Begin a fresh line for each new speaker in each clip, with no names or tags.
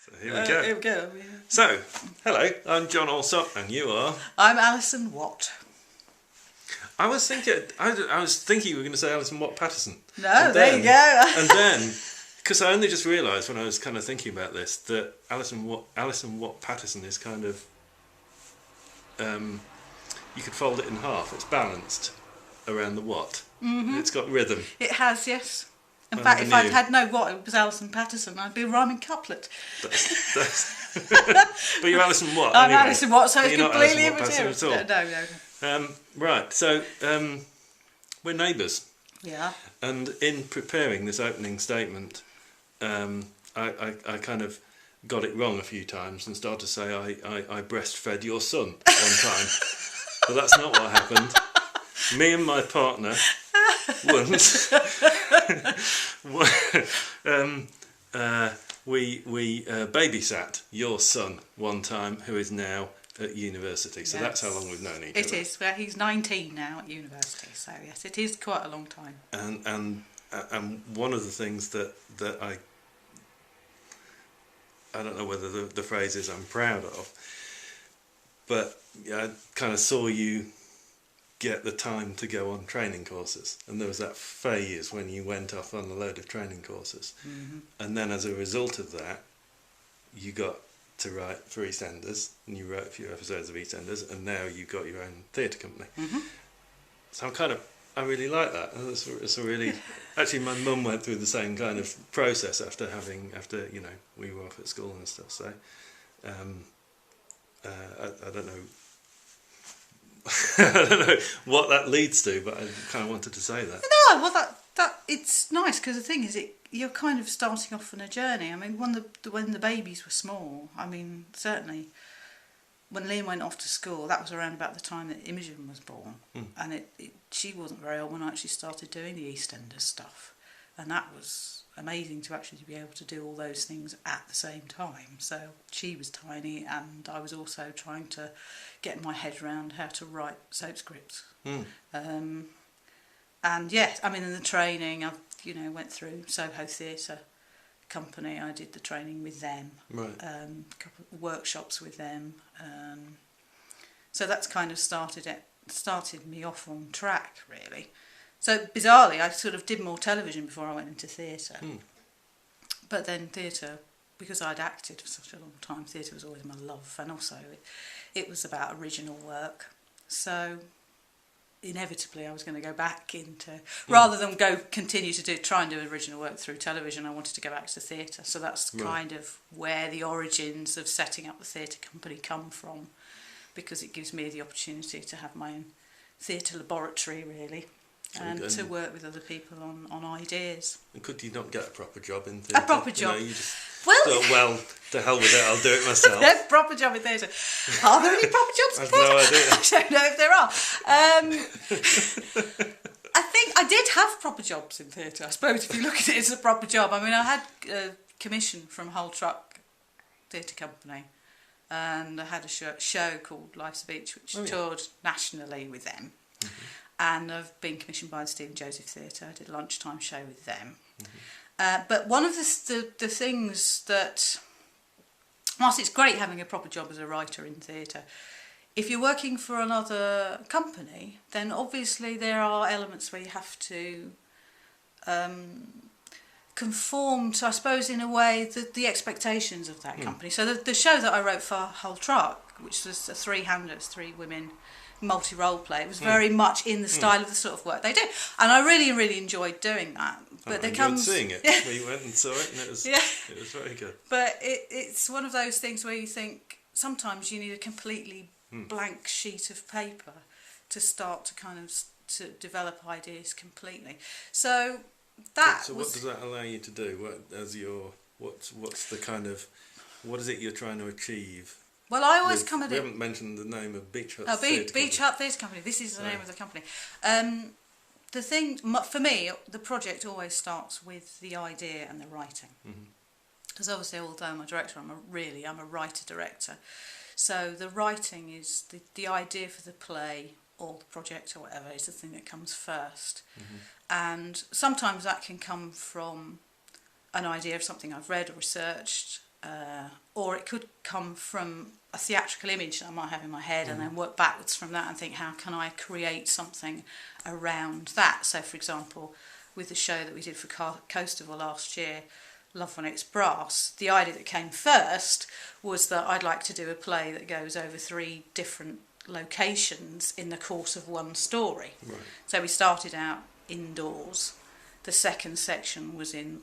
So here we go.
Here we go. Yeah.
So, hello, I'm John Alsop, and you are.
I'm Alison Watt.
I was thinking you were going to say Alison Watt Patterson.
No,
and
there you go.
And then, because I only just realised when I was kind of thinking about this that Alison Watt Patterson is kind of, you could fold it in half. It's balanced around the Watt. Mm-hmm. It's got rhythm.
It has, yes. In fact, if I'd had no Watt, it was Alison Patterson, I'd be a rhyming couplet.
But you're Alison Watt.
I'm
anyway.
Alison Watt, so
But
it's
you're not
completely
Alison Watt Patterson
immaterial.
at all.
No.
Right, so we're neighbours.
Yeah.
And in preparing this opening statement, I kind of got it wrong a few times and started to say I breastfed your son one time. But that's not what happened. Me and my partner once we babysat your son one time, who is now at university. So that's how long we've known each other.
It is. Well, he's 19 now at university. So yes, it is quite a long time.
And one of the things that I don't know whether the phrase is I'm proud of, but I kind of saw you get the time to go on training courses, and there was that phase when you went off on a load of training courses, and then as a result of that you got to write for EastEnders, and you wrote a few episodes of EastEnders, and now you've got your own theatre company. So I really like that. It's a really actually my mum went through the same kind of process after you know we were off at school and stuff. So I don't know. I don't know what that leads to, but I kind of wanted to say that.
No, well, that it's nice because the thing is, you're kind of starting off on a journey. I mean, when the babies were small, I mean, certainly when Liam went off to school, that was around about the time that Imogen was born, and she wasn't very old when I actually started doing the EastEnders stuff, and that was amazing to actually be able to do all those things at the same time. So she was tiny, and I was also trying to get my head around how to write soap scripts. And yes, I mean, in the training, I went through Soho Theatre Company. I did the training with them,
right.
A couple of workshops with them. So that's kind of started me off on track, really. So bizarrely, I sort of did more television before I went into theatre. But then theatre, because I'd acted for such a long time, theatre was always my love, and also it was about original work. So inevitably I was going to go back into, rather than continue to try and do original work through television, I wanted to go back to theatre. So that's kind of where the origins of setting up the theatre company come from, because it gives me the opportunity to have my own theatre laboratory, really. And to work with other people on ideas.
And could you not get a proper job in theatre?
A proper job?
You just thought, to hell with it, I'll do it myself.
A proper job in theatre. Are there any proper jobs in theatre?
I've no idea.
I don't know if there are. I think I did have proper jobs in theatre. I suppose if you look at it as a proper job. I mean, I had a commission from Hull Truck Theatre Company, and I had a show called Life's a Beach, which toured nationally with them. And I've been commissioned by the Stephen Joseph Theatre. I did a lunchtime show with them. But one of the things that, whilst it's great having a proper job as a writer in theatre, if you're working for another company, then obviously there are elements where you have to conform to, I suppose, in a way, the expectations of that company. So the show that I wrote for Hull Truck, which was a three-handers, 3 women multi-role play, it was very much in the style of the sort of work they do, and I really, really enjoyed doing that. But
I enjoyed seeing it. We went and saw it, and it was very good.
But it's one of those things where you think sometimes you need a completely blank sheet of paper to start to kind of to develop ideas completely. So that.
So what does that allow you to do? What's the kind of, what is it you're trying to achieve?
Well, I always
We haven't mentioned the name of Beach Hut Theatre
Beach Hut Theatre Company. This is the name of the company. The thing, for me, the project always starts with the idea and the writing. Because obviously, although I'm a director, I'm a writer-director. So the writing is the idea for the play or the project or whatever is the thing that comes first. And sometimes that can come from an idea of something I've read or researched. or it could come from a theatrical image that I might have in my head, and then work backwards from that and think, how can I create something around that? So, for example, with the show that we did for Coastival last year, Love When It's Brass, the idea that came first was that I'd like to do a play that goes over 3 different locations in the course of one story.
Right.
So we started out indoors. The second section was in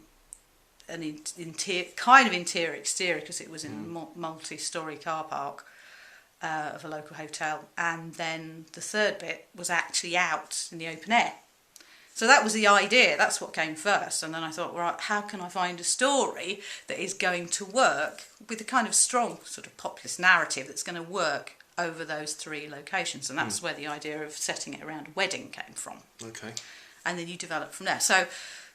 an interior exterior, because it was in a multi-storey car park of a local hotel, and then the third bit was actually out in the open air. So that was the idea, that's what came first, and then I thought, right, how can I find a story that is going to work with a kind of strong sort of populist narrative that's going to work over those 3 locations, and that's where the idea of setting it around a wedding came from.
Okay.
And then you develop from there. So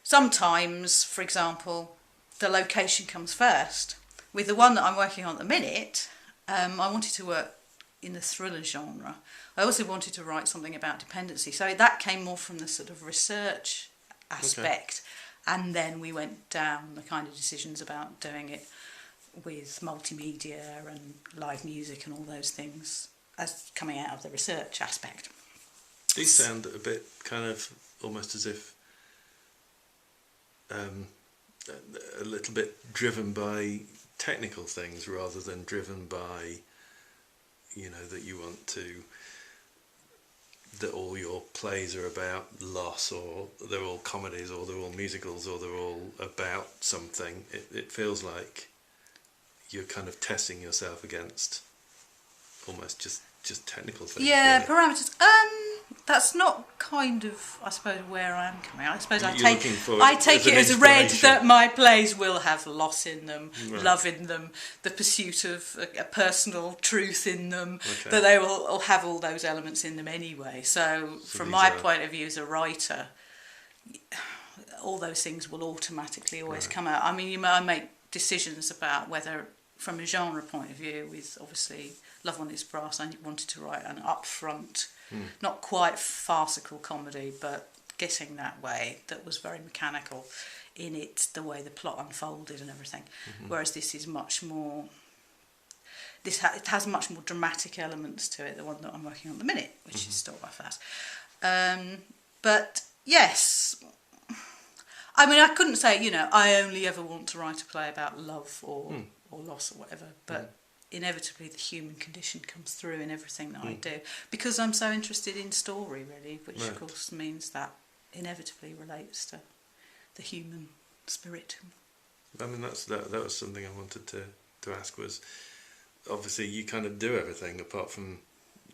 sometimes, for example, the location comes first. With the one that I'm working on at the minute, I wanted to work in the thriller genre. I also wanted to write something about dependency. So that came more from the sort of research aspect. Okay. And then we went down the kind of decisions about doing it with multimedia and live music and all those things as coming out of the research aspect.
These sound a bit kind of almost as if a little bit driven by technical things rather than driven by, you know, that you want to, that all your plays are about loss, or they're all comedies, or they're all musicals, or they're all about something. It feels like you're kind of testing yourself against almost just technical things.
Yeah,
really.
parameters. That's not kind of, I suppose, where I am coming. I suppose I take it as read that my plays will have loss in them, right, love in them, the pursuit of a personal truth in them, okay, that they will have all those elements in them anyway. So from my point of view as a writer, all those things will automatically always come out. I mean, I make decisions about whether, from a genre point of view, with obviously Love When It's Brass, I wanted to write an upfront, not quite farcical comedy, but getting that way, that was very mechanical in it, the way the plot unfolded and everything. Mm-hmm. Whereas this is much more, it has much more dramatic elements to it, the one that I'm working on at the minute, which is Stop By Fast. But yes, I mean, I couldn't say, I only ever want to write a play about love or loss or whatever, but inevitably the human condition comes through in everything that I do, because I'm so interested in story, really, which of course means that inevitably relates to the human spirit.
I mean, that was something I wanted to ask, was obviously you kind of do everything apart from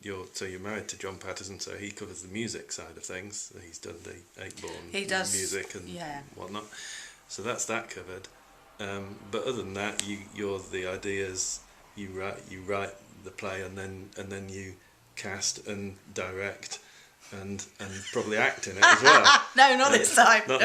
you're married to John Patterson, so he covers the music side of things. He's done the Eightborn music and whatnot, so that's that covered. But other than that, you're the ideas. You write the play, and then you cast and direct and probably act in it as well.
No, not this time. No.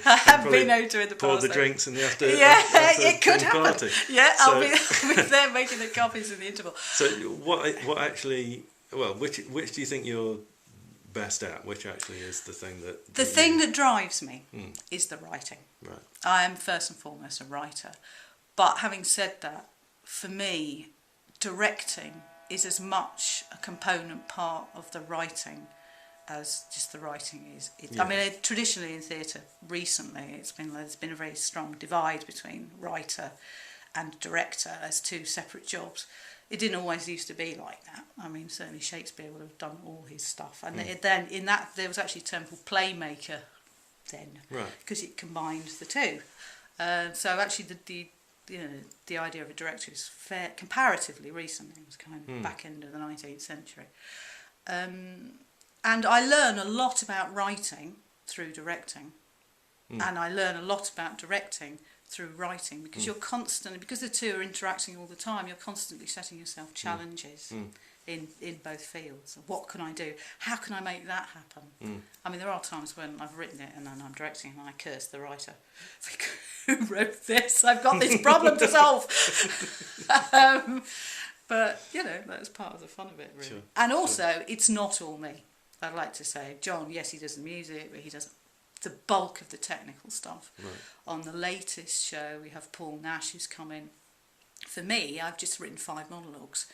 I have been out to in the past.
Pour the drinks in the after.
Yeah, it could happen.
Party.
Yeah, so, I'll be there making the copies in the interval.
So what actually? Well, which do you think you're best at? Which actually is the thing that
the thing that drives me is the writing.
Right. I
am first and foremost a writer, but having said that, for me, directing is as much a component part of the writing as just the writing is. I mean, traditionally in theatre, recently, there's been a very strong divide between writer and director as 2 separate jobs. It didn't always used to be like that. I mean, certainly Shakespeare would have done all his stuff, and then in that there was actually a term called playmaker then, because it combined the 2. So actually, the idea of a director is comparatively recent. It was kind of back end of the 19th century. And I learn a lot about writing through directing, and I learn a lot about directing through writing, because you're constantly, because the 2 are interacting all the time, you're constantly setting yourself challenges in both fields. What can I do? How can I make that happen? I mean, there are times when I've written it and then I'm directing and I curse the writer. Think, who wrote this? I've got this problem to solve. But, that's part of the fun of it, really. Sure. And also, it's not all me. I'd like to say, John, yes, he does the music, but he does the bulk of the technical stuff.
Right.
On the latest show, we have Paul Nash, who's come in. For me, I've just written 5 monologues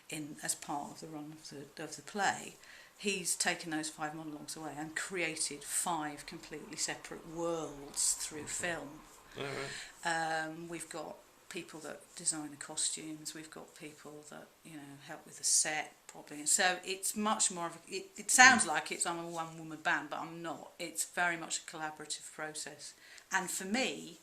in as part of the run of the play. He's taken those 5 monologues away and created 5 completely separate worlds through film.
All right.
We've got people that design the costumes, we've got people that, you know, help with the set probably. So it's much more of a, it sounds like I'm a one-woman band, but I'm not. It's very much a collaborative process. And for me,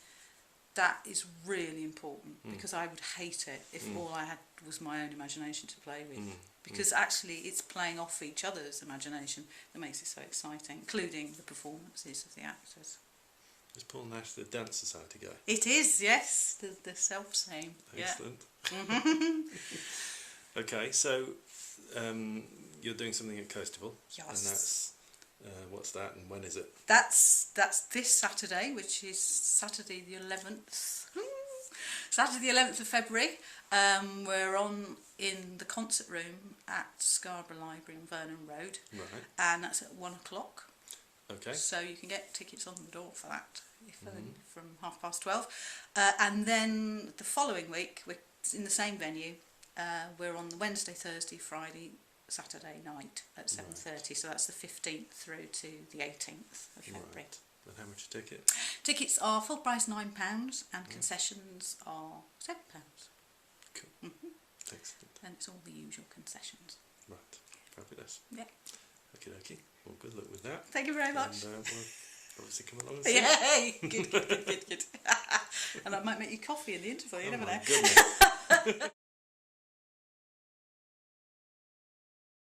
that is really important, because I would hate it if all I had was my own imagination to play with. Because actually it's playing off each other's imagination that makes it so exciting, including the performances of the actors.
Is Paul Nash the Dance Society guy?
It is, yes, the self-same.
Excellent. Okay, so you're doing something at Coastable.
Yes.
And that's, what's that and when is it?
That's this Saturday, which is Saturday the 11th. Saturday the 11th of February. We're on in the concert room at Scarborough Library on Vernon Road.
Right.
And that's at 1 o'clock.
Okay.
So you can get tickets on the door for that from 12:30. And then the following week, we're in the same venue. We're on the Wednesday, Thursday, Friday, Saturday night at 7:30. So that's the 15th through to the 18th of February.
Right. And how much a ticket?
Tickets are full price £9 and concessions are £7.
Cool. Excellent.
And it's all the usual concessions.
Right. Fabulous.
Yeah.
Okie dokie. Well, good luck with that.
Thank you very much.
And we'll obviously come along and see.
Yay! Good. And I might make you coffee in the interval, you never
my
know.
goodness.